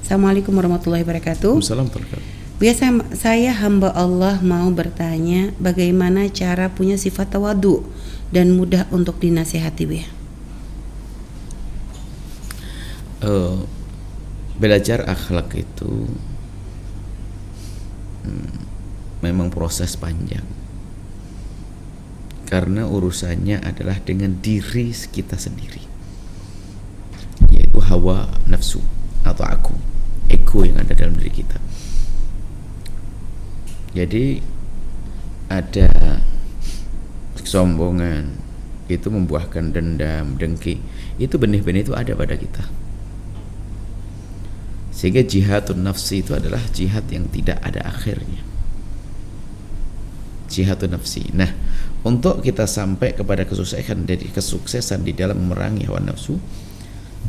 Assalamualaikum warahmatullahi wabarakatuh. Assalamualaikum. Biasa saya hamba Allah mau bertanya bagaimana cara punya sifat tawadu dan mudah untuk dinasihati, Buya. Belajar akhlak itu memang proses panjang, karena urusannya adalah dengan diri kita sendiri, yaitu hawa nafsu atau ego yang ada dalam diri kita. Jadi ada kesombongan, itu membuahkan dendam, dengki, itu benih-benih itu ada pada kita. Sehingga jihadun nafsi itu adalah jihad yang tidak ada akhirnya. Jihadun nafsi. Nah, untuk kita sampai kepada kesuksesan di dalam memerangi hawa nafsu,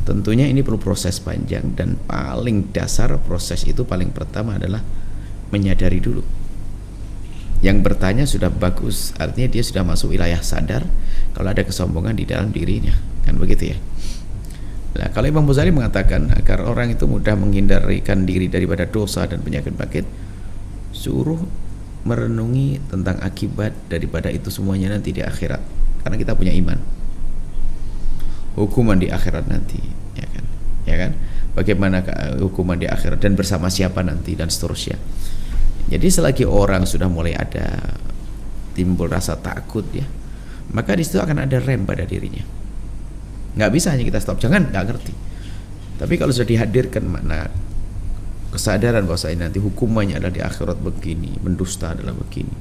tentunya ini perlu proses panjang, dan paling dasar proses itu paling pertama adalah menyadari dulu. Yang bertanya sudah bagus, artinya dia sudah masuk wilayah sadar kalau ada kesombongan di dalam dirinya, kan begitu ya. Nah, kalau Imam Ghazali mengatakan agar orang itu mudah menghindarkan diri daripada dosa dan penyakit-penyakit, suruh merenungi tentang akibat daripada itu semuanya nanti di akhirat, karena kita punya iman. Hukuman di akhirat nanti, ya kan? Bagaimana hukuman di akhirat dan bersama siapa nanti dan seterusnya. Jadi selagi orang sudah mulai ada timbul rasa takut ya, maka di situ akan ada rem pada dirinya. Nggak bisa hanya kita stop, jangan, nggak ngerti. Tapi kalau sudah dihadirkan makna kesadaran bahwa nanti hukumannya adalah di akhirat begini, mendusta adalah begini,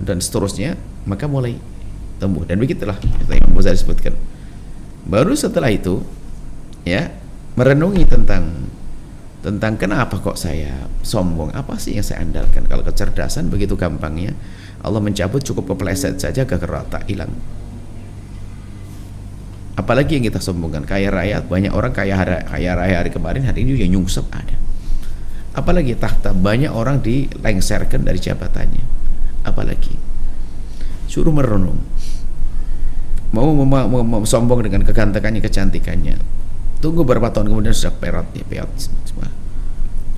dan seterusnya, maka mulai tumbuh. Dan begitulah yang Imam sebutkan. Baru setelah itu ya merenungi tentang kenapa kok saya sombong, apa sih yang saya andalkan. Kalau kecerdasan begitu gampangnya Allah mencabut, cukup kepleset saja gak rata hilang. Apalagi yang kita sombongkan, kaya raya, banyak orang kaya raya hari kemarin, hari ini juga nyungsep ada. Apalagi tahta, banyak orang dilengserkan dari jabatannya. Apalagi suruh merenung, mau sombong dengan kegantengannya, kecantikannya, tunggu beberapa tahun kemudian sudah peot semua.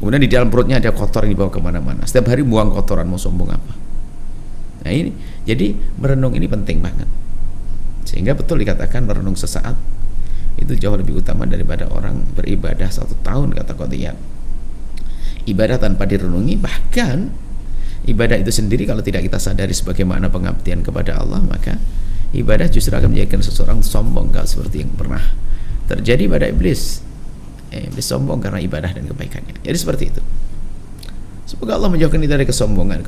Kemudian di dalam perutnya ada kotor yang dibawa kemana-mana. Setiap hari buang kotoran, mau sombong apa? Nah ini, jadi merenung ini penting banget. Sehingga betul dikatakan merenung sesaat itu jauh lebih utama daripada orang beribadah 1 tahun, kata Qadiyat. Ibadah tanpa direnungi, bahkan ibadah itu sendiri kalau tidak kita sadari sebagaimana pengabdian kepada Allah, maka ibadah justru akan menjadikan seseorang sombong, kalau seperti yang pernah terjadi pada iblis. Iblis sombong karena ibadah dan kebaikannya. Jadi seperti itu. Semoga Allah menjauhkan kita dari kesombongan,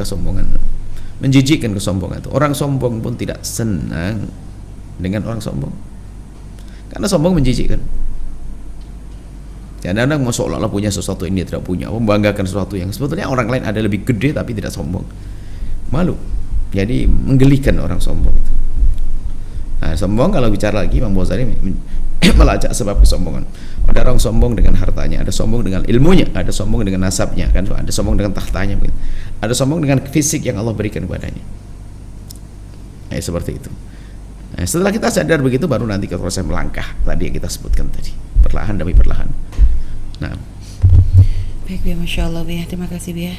menjijikkan kesombongan itu. Orang sombong pun tidak senang dengan orang sombong, karena sombong menjijikkan. Kadang-kadang mau seolah-olah punya sesuatu yang dia tidak punya, membanggakan sesuatu yang sebetulnya orang lain ada lebih gede tapi tidak sombong. Malu. Jadi menggelikan orang sombong itu. Nah, sombong kalau bicara lagi Imam Ghazali melacak sebab kesombongan. Ada orang sombong dengan hartanya, ada sombong dengan ilmunya, ada sombong dengan nasabnya, kan? Ada sombong dengan tahtanya, ada sombong dengan fisik yang Allah berikan kepadanya. Seperti itu. Nah, setelah kita sadar begitu, baru nanti ke proses melangkah tadi yang kita sebutkan tadi, perlahan demi perlahan. Nah, Baik, Buya, Masya Allah, Buya. Terima kasih, Buya,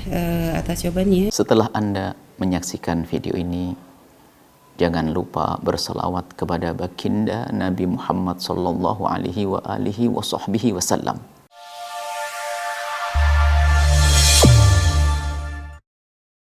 atas jawabannya. Setelah Anda menyaksikan video ini, jangan lupa berselawat kepada baginda Nabi Muhammad sallallahu alaihi wa alihi wa sahbihi wasallam.